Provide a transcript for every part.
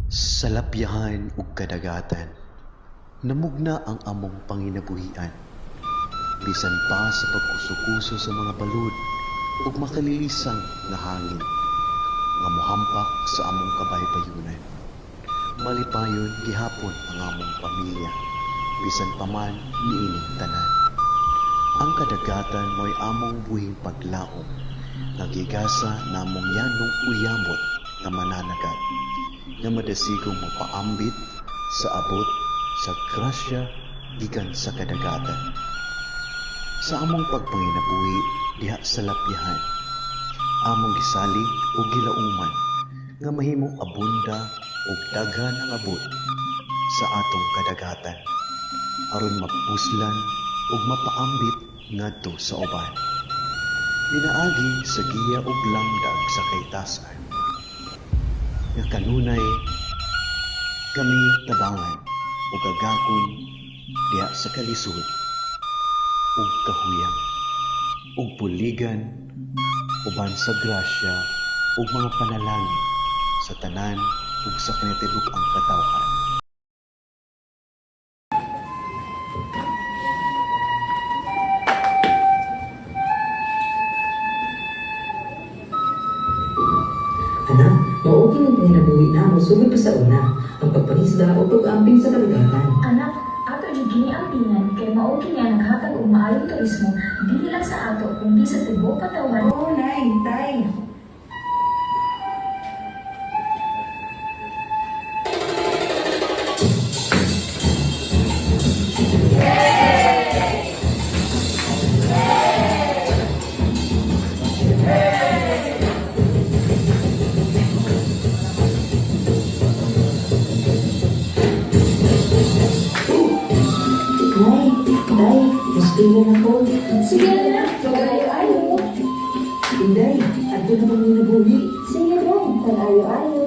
Sa lapyahan ug kadagatan, namugna ang among panginabuhian. Bisan pa sa pagkuso-kuso sa mga balod ug makalilisang nga hangin nga mohampak sa among kabaybayunan. Malipayon gihapon ang among pamilya, bisan pa man niining tanan. Ang kadagatan mo'y among buhing paglaom, nagigasa namong yanong uyamot nga mananagat, nga madasigong mapaambit sa abot sa grasya gikan sa kadagatan. Sa among pagpanginabuhi diha sa lapyahan, among gisalig o gilauman nga mahimong abunda o daghan ang abot sa atong kadagatan aron mapuslan o mapaambit ngadto sa uban. Pinaagi sa giya og lamdag sa kaitasan nga kanunay kami tabangan o gagakon diha sa kalisod ug kahuyang ug puligan uban sa grasya ug mga panalangin sa tanan ug sa kinatibuk-ang katawhan. Anak, maugin ang panginabuhi na mo sugod pa sa una, ang pagpangisda o pag-amping sa kadagatan. Anak, ato jud gini ang tingan kay mao kini ang naghatag og maayong turismo dili lang sa ato kundi sa tibuok katawan. Oo, nay, tay. Day, mas pila na ko. Sige na, pag-ayo-ayo. Inday, ato na panginabuhi. Sige ron, pag-ayo-ayo.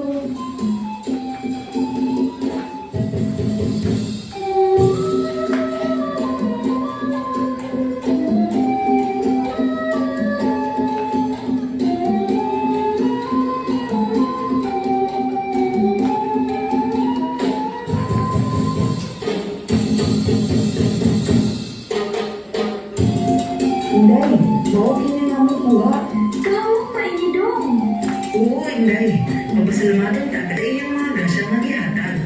Inday, maugin na naman kuha. Kawang painidong. Oo, Inday. Mapasalamatan ta kada iyong mga grasya nga gihatag.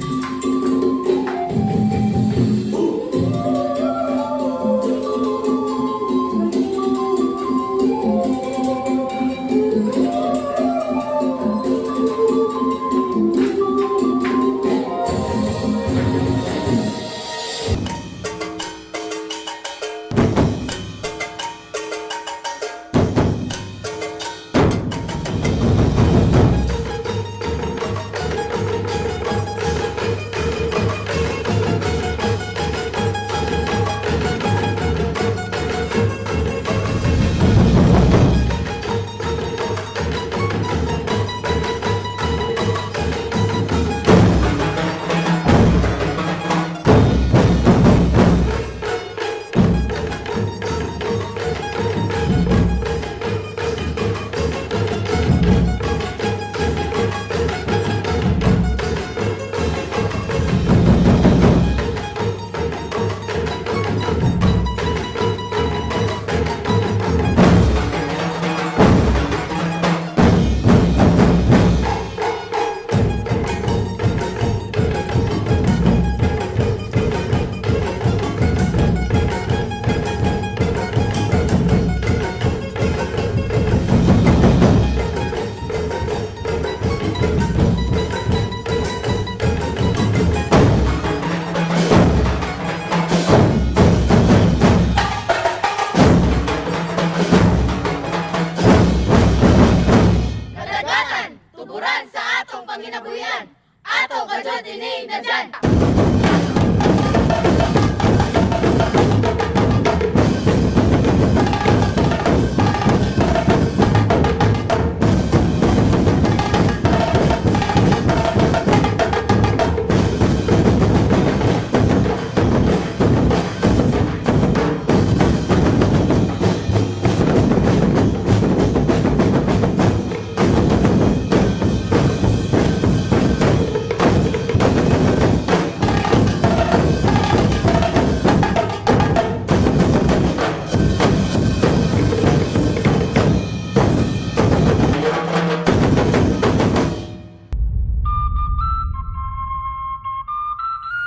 Kadagatan, tuburan sa atong panginabuhian. Ato kadyon dinhi na dyan.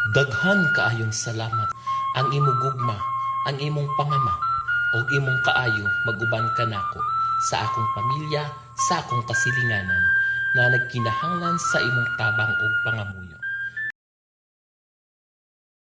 Daghan kaayong salamat ang imong gugma, ang imong pangama, o imong kaayo maguban ka nako sa akong pamilya, sa akong kasilinganan, na nagkinahanglan sa imong tabang o pangamuyo.